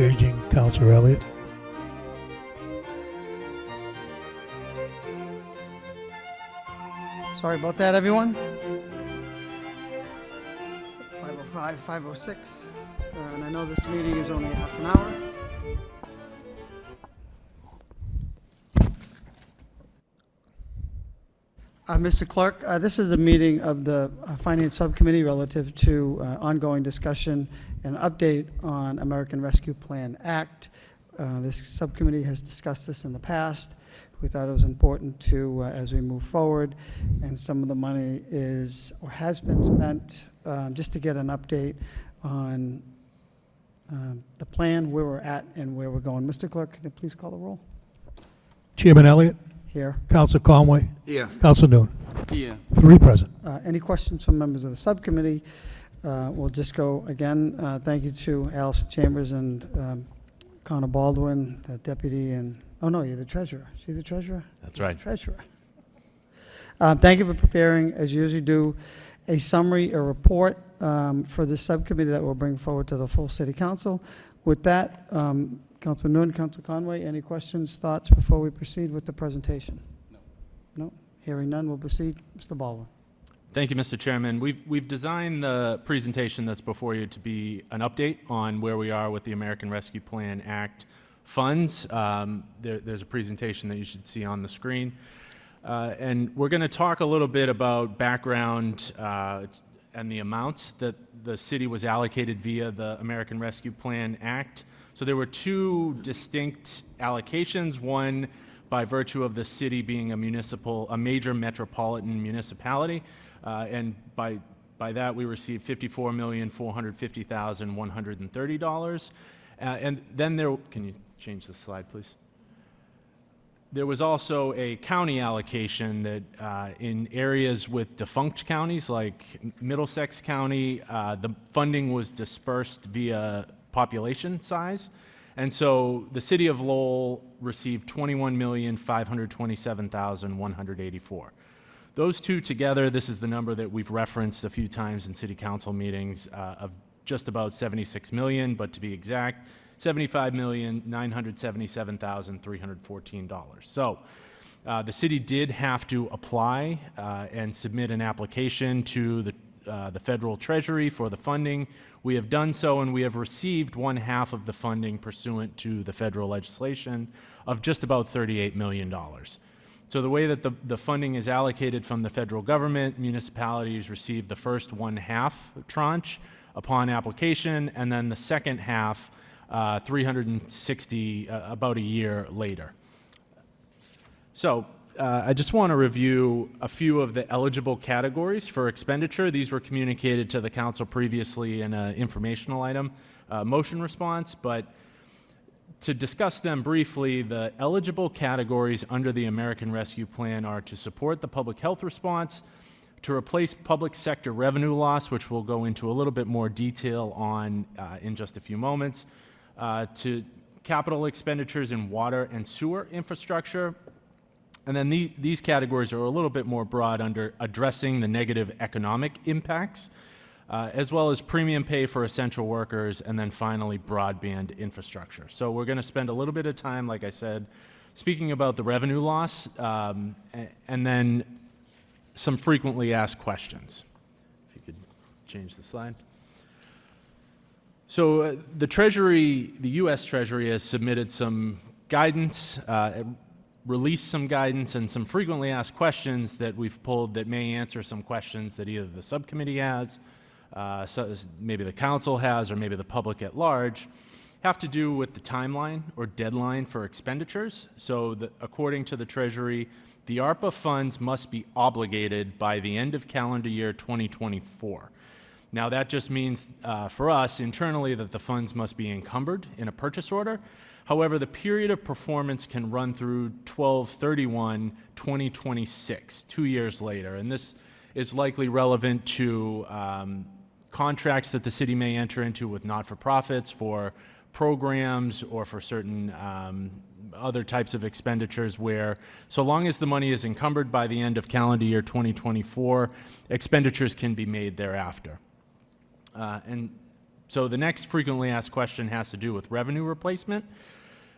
Aging, Counselor Elliott. Sorry about that, everyone. 5:05, 5:06, and I know this meeting is only half an hour. Mr. Clerk, this is the meeting of the Finance Subcommittee relative to ongoing discussion and update on American Rescue Plan Act. This subcommittee has discussed this in the past. We thought it was important to, as we move forward, and some of the money is or has been spent, just to get an update on the plan, where we're at, and where we're going. Mr. Clerk, can you please call the roll? Chairman Elliott. Here. Counselor Conway. Here. Counselor Noon. Here. 3 present. Any questions from members of the subcommittee? We'll just go again. Thank you to Allison Chambers and Connor Baldwin, the deputy, and oh no, you're the treasurer. Is he the treasurer? That's right. The treasurer. Thank you for preparing, as you usually do, a summary, a report for this subcommittee that we'll bring forward to the full city council. With that, Councilor Noon, Councilor Conway, any questions, thoughts before we proceed with the presentation? No. Hearing none, we'll proceed. Mr. Baldwin. Thank you, Mr. Chairman. We've designed the presentation that's before you to be an update on where we are with the American Rescue Plan Act funds. There's a presentation that you should see on the screen. And we're going to talk a little bit about background and the amounts that the city was allocated via the American Rescue Plan Act. So there were 2 distinct allocations, one by virtue of the city being a major metropolitan municipality, and by that we received $54,450,130. And then can you change the slide, please? There was also a county allocation that in areas with defunct counties like Middlesex County, the funding was dispersed via population size. And so the city of Lowell received $21,527,184. Those 2 together, this is the number that we've referenced a few times in city council meetings, of just about $76 million, but to be exact, $75,977,314. So the city did have to apply and submit an application to the federal treasury for the funding. We have done so, and we have received 1/2 of the funding pursuant to the federal legislation of just about $38 million. So the way that the funding is allocated from the federal government, municipalities receive the first 1/2 tranche upon application, and then the second half 360 about a year later. So I just want to review a few of the eligible categories for expenditure. These were communicated to the council previously in an informational item, motion response, but to discuss them briefly, the eligible categories under the American Rescue Plan are to support the public health response, to replace public sector revenue loss, which we'll go into a little bit more detail on in just a few moments, to capital expenditures in water and sewer infrastructure. And then these categories are a little bit more broad under addressing the negative economic impacts, as well as premium pay for essential workers, and then finally broadband infrastructure. So we're going to spend a little bit of time, like I said, speaking about the revenue loss, and then some frequently asked questions. If you could change the slide. So the Treasury, the U.S. Treasury, has submitted some guidance, released some guidance and some frequently asked questions that we've pulled that may answer some questions that either the subcommittee has, so maybe the council has, or maybe the public at large, have to do with the timeline or deadline for expenditures. So according to the Treasury, the ARPA funds must be obligated by the end of calendar year 2024. Now that just means for us internally that the funds must be encumbered in a purchase order. However, the period of performance can run through 12/31/2026, 2 years later, and this is likely relevant to contracts that the city may enter into with not-for-profits for programs or for certain other types of expenditures where, so long as the money is encumbered by the end of calendar year 2024, expenditures can be made thereafter. And So the next frequently asked question has to do with revenue replacement.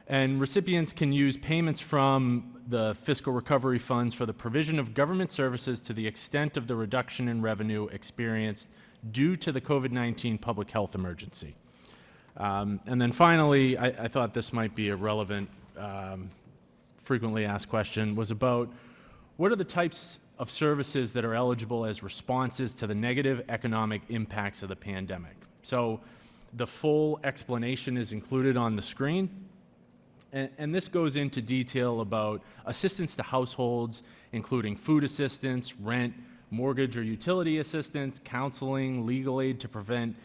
And recipients can use payments from the fiscal recovery funds for the provision of government services to the extent of the reduction in revenue experienced due to the COVID-19 public health emergency. And then finally, I thought this might be a relevant frequently asked question, was about what are the types of services that are eligible as responses to the negative economic impacts of the pandemic. So the full explanation is included on the screen. And this goes into detail about assistance to households, including food assistance, rent, mortgage or utility assistance, counseling, legal aid to prevent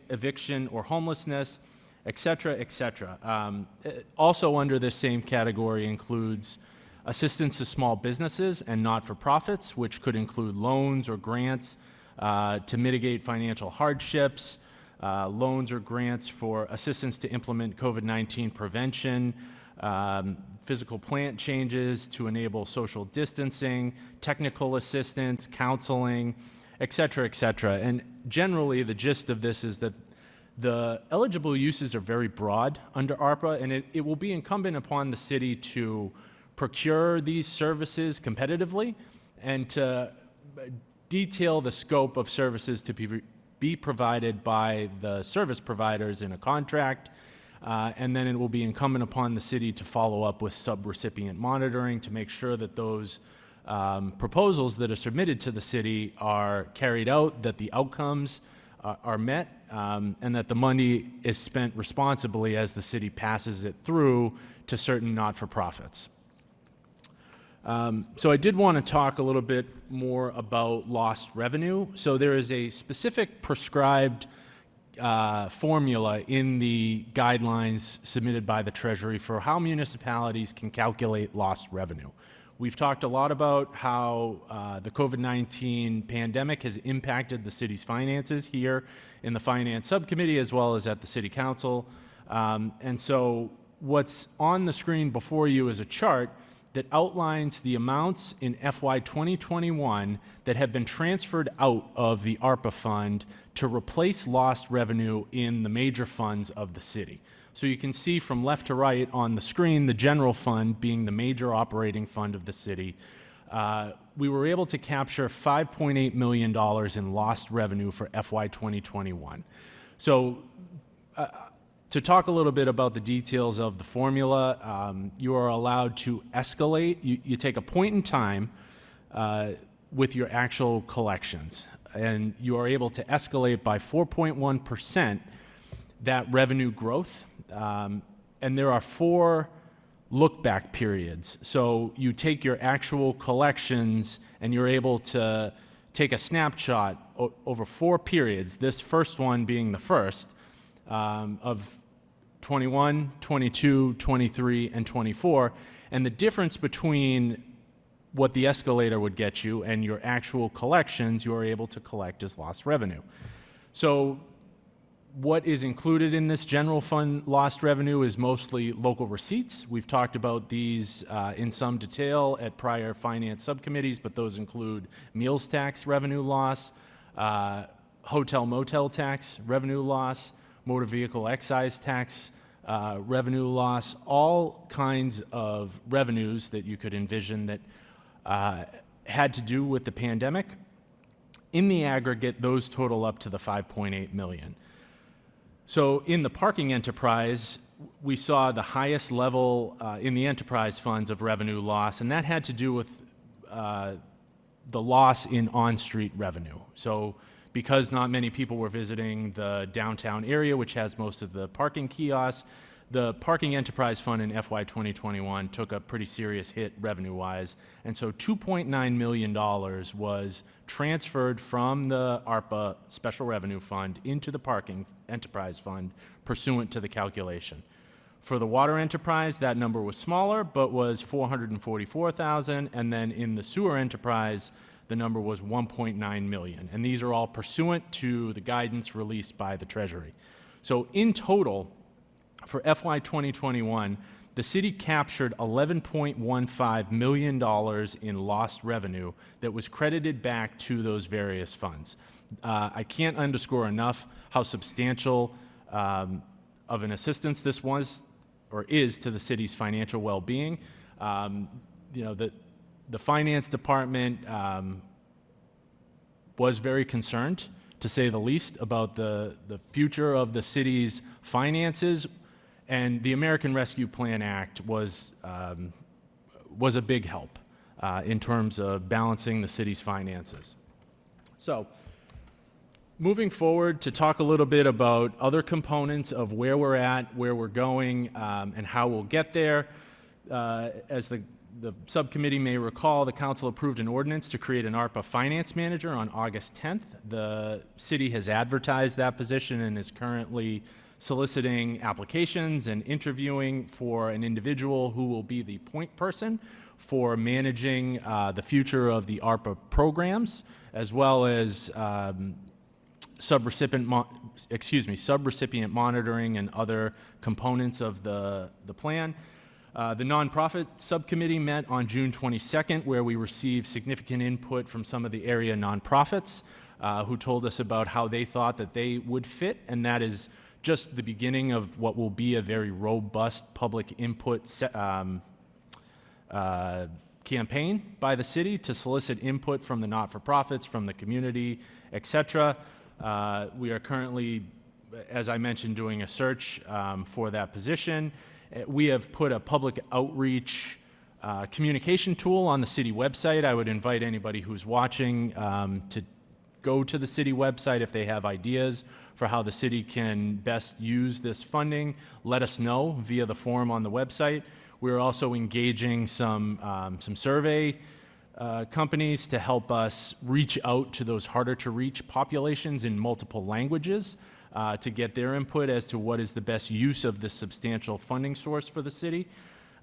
eviction or homelessness, et cetera, et cetera. Also under this same category includes assistance to small businesses and not-for-profits, which could include loans or grants to mitigate financial hardships, loans or grants for assistance to implement COVID-19 prevention, physical plant changes to enable social distancing, technical assistance, counseling, et cetera, et cetera. And generally, the gist of this is that the eligible uses are very broad under ARPA, and it will be incumbent upon the city to procure these services competitively and to detail the scope of services to be provided by the service providers in a contract, and then it will be incumbent upon the city to follow up with sub-recipient monitoring to make sure that those proposals that are submitted to the city are carried out, that the outcomes are met, and that the money is spent responsibly as the city passes it through to certain not-for-profits. So I did want to talk a little bit more about lost revenue. So there is a specific prescribed formula in the guidelines submitted by the Treasury for how municipalities can calculate lost revenue. We've talked a lot about how the COVID-19 pandemic has impacted the city's finances here in the Finance Subcommittee as well as at the City Council. And so what's on the screen before you is a chart that outlines the amounts in FY 2021 that have been transferred out of the ARPA fund to replace lost revenue in the major funds of the city. So you can see from left to right on the screen, the general fund being the major operating fund of the city. We were able to capture $5.8 million in lost revenue for FY 2021. So to talk a little bit about the details of the formula, you are allowed to escalate. You take a point in time with your actual collections, and you are able to escalate by 4.1% that revenue growth. And there are 4 look-back periods. So you take your actual collections and you're able to take a snapshot over 4 periods, this first one being the first, of 21, 22, 23, and 24. And the difference between what the escalator would get you and your actual collections, you are able to collect as lost revenue. So what is included in this general fund lost revenue is mostly local receipts. We've talked about these in some detail at prior finance subcommittees, but those include meals tax revenue loss, hotel motel tax revenue loss, motor vehicle excise tax revenue loss, all kinds of revenues that you could envision that had to do with the pandemic. In the aggregate, those total up to the $5.8 million. So in the parking enterprise, we saw the highest level in the enterprise funds of revenue loss, and that had to do with the loss in on-street revenue. So because not many people were visiting the downtown area, which has most of the parking kiosks, the parking enterprise fund in FY 2021 took a pretty serious hit revenue-wise, and so $2.9 million was transferred from the ARPA Special Revenue Fund into the parking enterprise fund pursuant to the calculation. For the water enterprise, that number was smaller, but was $444,000, and then in the sewer enterprise, the number was $1.9 million, and these are all pursuant to the guidance released by the Treasury. So in total, for FY 2021, the city captured $11.15 million in lost revenue that was credited back to those various funds. I can't underscore enough how substantial of an assistance this was or is to the city's financial well-being. The finance department was very concerned, to say the least, about the future of the city's finances, and the American Rescue Plan Act was a big help in terms of balancing the city's finances. So, moving forward to talk a little bit about other components of where we're at, where we're going, and how we'll get there. As the subcommittee may recall, the council approved an ordinance to create an ARPA finance manager on August 10th. The city has advertised that position and is currently soliciting applications and interviewing for an individual who will be the point person for managing the future of the ARPA programs, as well as subrecipient monitoring and other components of the plan. The nonprofit subcommittee met on June 22nd, where we received significant input from some of the area nonprofits who told us about how they thought that they would fit, and that is just the beginning of what will be a very robust public input campaign by the city to solicit input from the not-for-profits, from the community, etc. We are currently, as I mentioned, doing a search for that position. We have put a public outreach communication tool on the city website. I would invite anybody who's watching to go to the city website if they have ideas for how the city can best use this funding. Let us know via the form on the website. We're also engaging some survey companies to help us reach out to those harder to reach populations in multiple languages to get their input as to what is the best use of this substantial funding source for the city.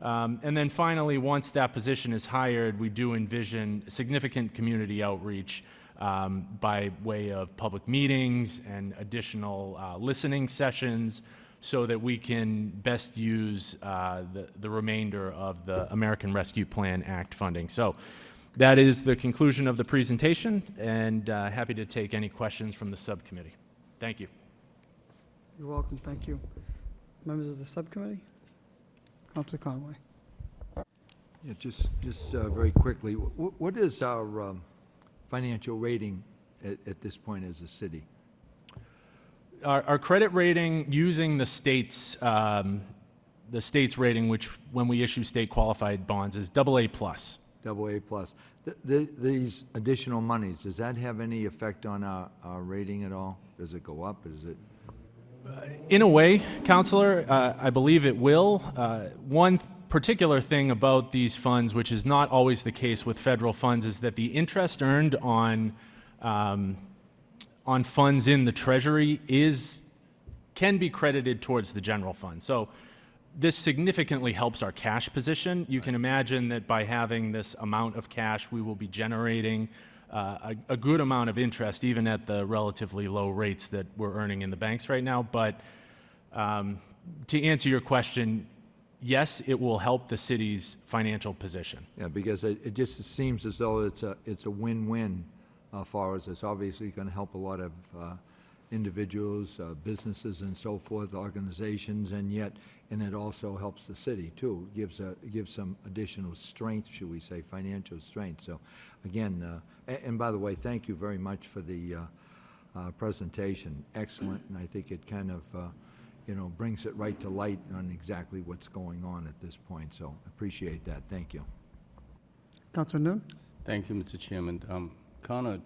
And then finally, once that position is hired, we do envision significant community outreach by way of public meetings and additional listening sessions so that we can best use the remainder of the American Rescue Plan Act funding. So that is the conclusion of the presentation, and happy to take any questions from the subcommittee. Thank you. You're welcome. Thank you. Members of the subcommittee? Councilor Conway. Yeah, just very quickly, what is our financial rating at this point as a city? Our credit rating, using the state's rating, which when we issue state qualified bonds, is AA+. AA+. These additional monies, does that have any effect on our rating at all? Does it go up? Is it? In a way, Councilor, I believe it will. One particular thing about these funds, which is not always the case with federal funds, is that the interest earned on funds in the Treasury can be credited towards the general fund. So this significantly helps our cash position. You can imagine that by having this amount of cash, we will be generating a good amount of interest, even at the relatively low rates that we're earning in the banks right now. But to answer your question, yes, it will help the city's financial position. Yeah, because it just seems as though it's a win-win for us. It's obviously going to help a lot of individuals, businesses, and so forth, organizations, and it also helps the city too. It gives some additional strength, should we say, financial strength. So, again, and by the way, thank you very much for the presentation. Excellent, and I think it kind of brings it right to light on exactly what's going on at this point. So, appreciate that. Thank you. Councilor Noon. Thank you, Mr. Chairman. Connor,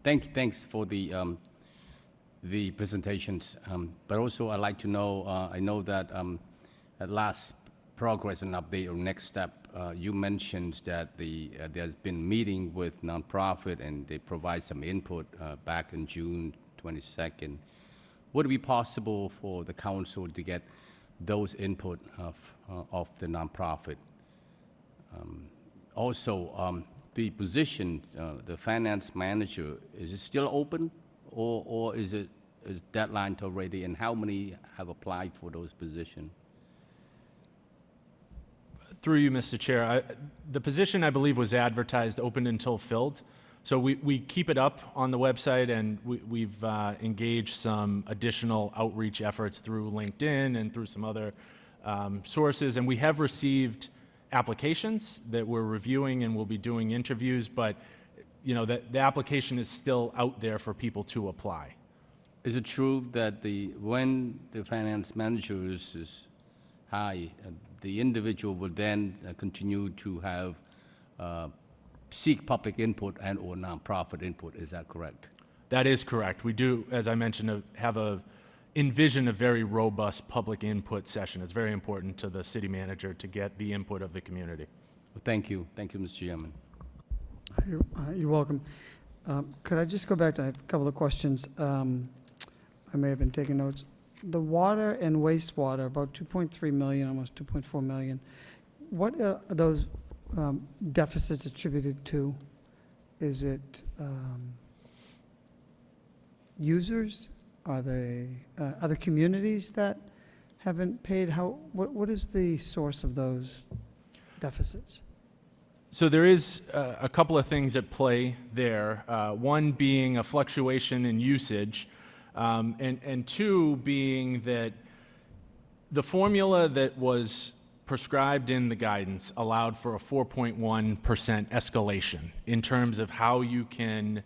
thanks for the presentations, but also I'd like to know, I know that at last progress and update or next step, you mentioned that there's been meeting with nonprofit and they provide some input back in June 22nd. Would it be possible for the council to get those input of the nonprofit? Also, the position, the finance manager, is it still open? Or is it a deadline already, and how many have applied for those positions? Through you, Mr. Chair, the position, I believe, was advertised open until filled. So we keep it up on the website, and we've engaged some additional outreach efforts through LinkedIn and through some other sources. And we have received applications that we're reviewing, and we'll be doing interviews. But the application is still out there for people to apply. Is it true that when the finance manager is high, the individual will then continue to have seek public input and or nonprofit input? Is that correct? That is correct. We do, as I mentioned, envision a very robust public input session. It's very important to the city manager to get the input of the community. Well, thank you, Mr. Chairman. You're welcome. Could I just go back to, I have a couple of questions. I may have been taking notes. The water and wastewater, about 2.3 million, almost 2.4 million. What are those deficits attributed to? Is it users? Are they other communities that haven't paid? What is the source of those deficits? So there is a couple of things at play there. One being a fluctuation in usage, and two being that the formula that was prescribed in the guidance allowed for a 4.1% escalation in terms of how you can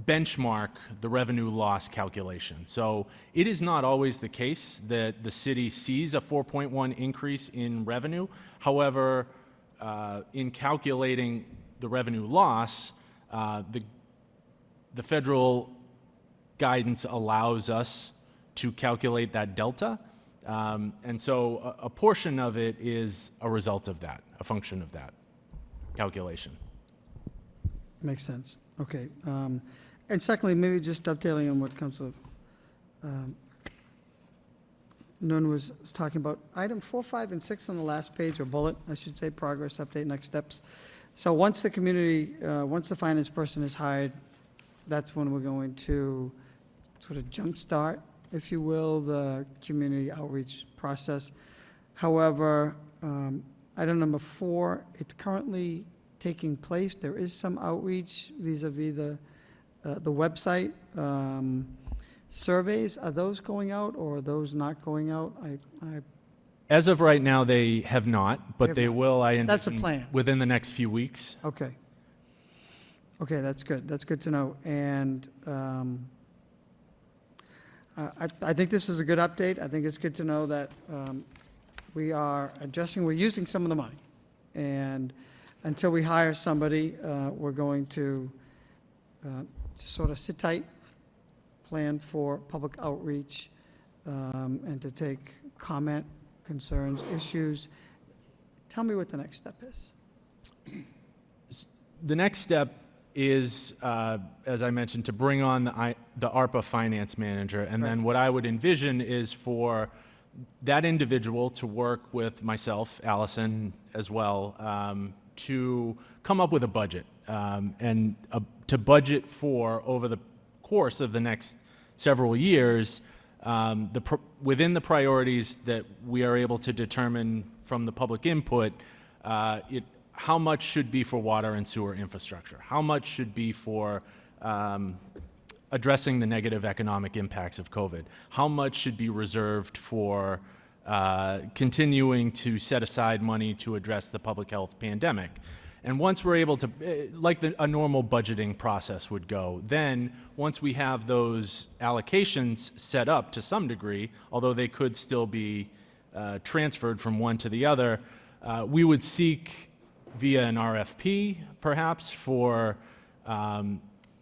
benchmark the revenue loss calculation. So it is not always the case that the city sees a 4.1 increase in revenue. However, in calculating the revenue loss, the federal guidance allows us to calculate that delta. And so a portion of it is a result of that, a function of that calculation. Makes sense. Okay. And secondly, maybe just dovetailing on what Councilor Noon was talking about, item 4, 5, and 6 on the last page, or bullet, I should say, progress update, next steps. So once the once the finance person is hired, that's when we're going to sort of jumpstart, if you will, the community outreach process. However, item number 4, it's currently taking place. There is some outreach vis-a-vis the website. Surveys, are those going out or are those not going out? As of right now, they have not, but they will, I That's the envision, plan. within the next few weeks. Okay. Okay, that's good. That's good to know. And I think this is a good update. I think it's good to know that we're using some of the money. And until we hire somebody, we're going to sort of sit tight, plan for public outreach, and to take comment, concerns, issues. Tell me what the next step is. The next step is, as I mentioned, to bring on the ARPA finance manager. And then what I would envision is for that individual to work with myself, Allison, as well, to come up with a budget and to budget for, over the course of the next several years, within the priorities that we are able to determine from the public input, how much should be for water and sewer infrastructure? How much should be for addressing the negative economic impacts of COVID? How much should be reserved for continuing to set aside money to address the public health pandemic? And once we're able to, like a normal budgeting process would go, then once we have those allocations set up to some degree, although they could still be transferred from one to the other, we would seek via an RFP, perhaps, for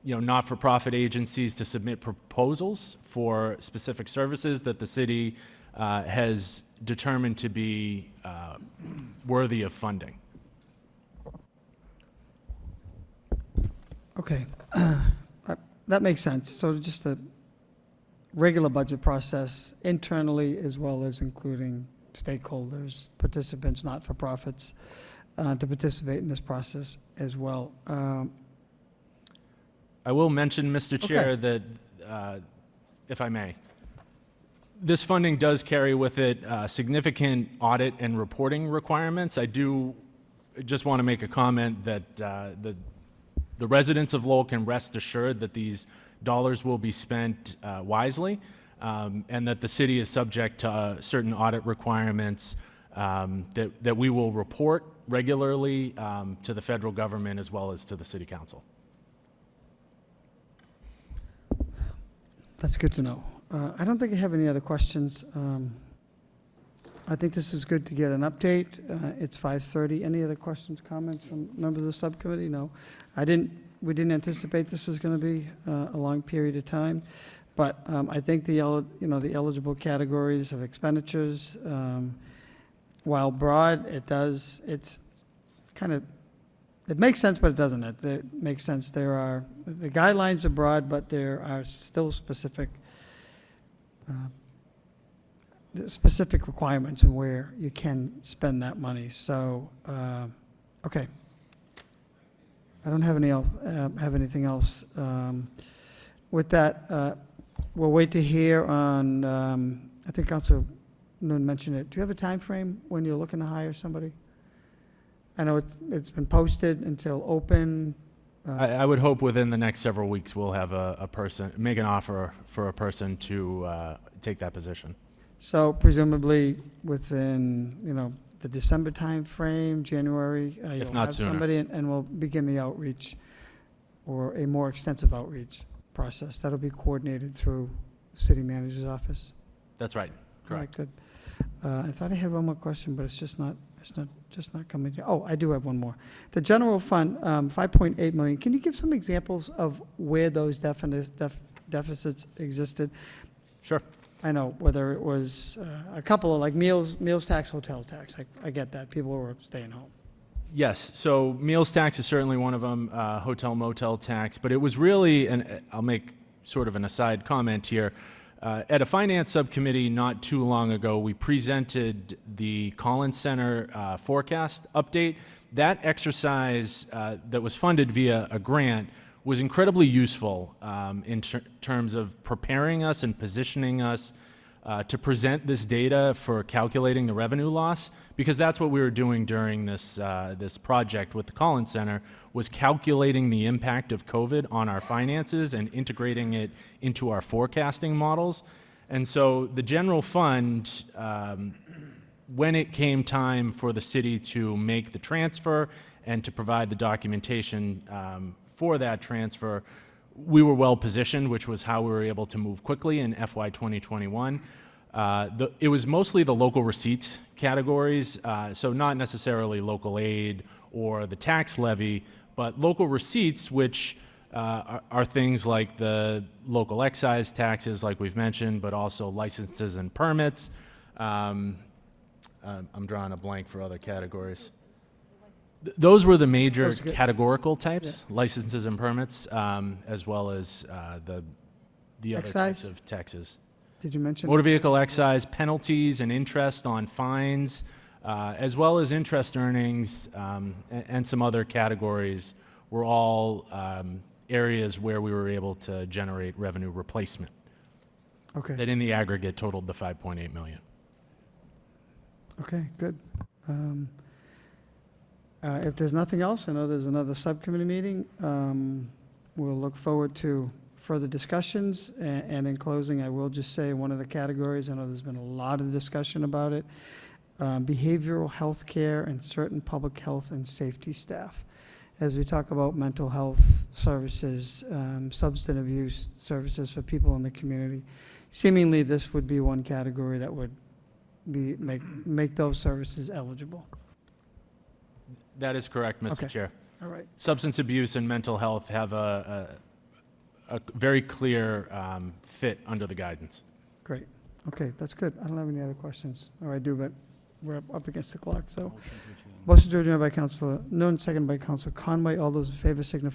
not-for-profit agencies to submit proposals for specific services that the city has determined to be worthy of funding. Okay, that makes sense. So just a regular budget process internally, as well as including stakeholders, participants, not-for-profits, to participate in this process as well. I will mention, Mr. Chair, that, if I may, This funding does carry with it significant audit and reporting requirements. I do just want to make a comment that the residents of Lowell can rest assured that these dollars will be spent wisely, and that the city is subject to certain audit requirements that we will report regularly to the federal government as well as to the city council. That's good to know. I don't think I have any other questions. I think this is good to get an update. It's 5:30. Any other questions, comments from members of the subcommittee? No. We didn't anticipate this was going to be a long period of time, but I think the eligible categories of expenditures, while broad, it makes sense, but it doesn't. It makes sense. The guidelines are broad, but there are still specific requirements in where you can spend that money. So, okay. I don't have anything else. With that, we'll wait to hear on, I think Councilor Noon mentioned it. Do you have a time frame when you're looking to hire somebody? I know it's been posted until open. I would hope within the next several weeks we'll have a person, make an offer for a person to take that position. So presumably within, the December time frame, January, you'll not have sooner. somebody, and we'll begin the outreach, or a more extensive outreach process. That'll be coordinated through the city manager's office. That's right. All right, Correct. good. I thought I had one more question, but it's just not coming. Oh, I do have one more. The general fund, 5.8 million. Can you give some examples of where those deficits existed? Sure. I know, whether it was a couple of like meals tax, hotel tax. I get that. People were staying home. Yes, so meals tax is certainly one of them, hotel motel tax, but it was really, and I'll make sort of an aside comment here, at a finance subcommittee not too long ago, we presented the Collins Center forecast update. That exercise that was funded via a grant was incredibly useful in terms of preparing us and positioning us to present this data for calculating the revenue loss, because that's what we were doing during this project with the Collins Center, was calculating the impact of COVID on our finances and integrating it into our forecasting models. And so the general fund, when it came time for the city to make the transfer and to provide the documentation for that transfer, we were well positioned, which was how we were able to move quickly in FY 2021. It was mostly the local receipts categories, so not necessarily local aid or the tax levy, but local receipts, which are things like the local excise taxes, like we've mentioned, but also licenses and permits. I'm drawing a blank for other categories. Those were the major categorical types, licenses and permits, as well as the other types of taxes. Did you mention motor vehicle excise, penalties and interest on fines, as well as interest earnings, and some other categories were all areas where we were able to generate revenue replacement. Okay. That in the aggregate totaled the 5.8 million. Okay, good. If there's nothing else, I know there's another subcommittee meeting. We'll look forward to further discussions. And in closing, I will just say one of the categories, I know there's been a lot of discussion about it, behavioral health care and certain public health and safety staff. As we talk about mental health services, substance abuse services for people in the community, seemingly this would be one category that would make those services eligible. That is correct, Mr. Okay. Chair. All right. Substance abuse and mental health have a very clear fit under the guidance. Great. Okay, that's good. I don't have any other questions. Or I do, but we're up against the clock. So, motion to adjourn by Councilor Noon, second by Councilor Conway. All those in favor signify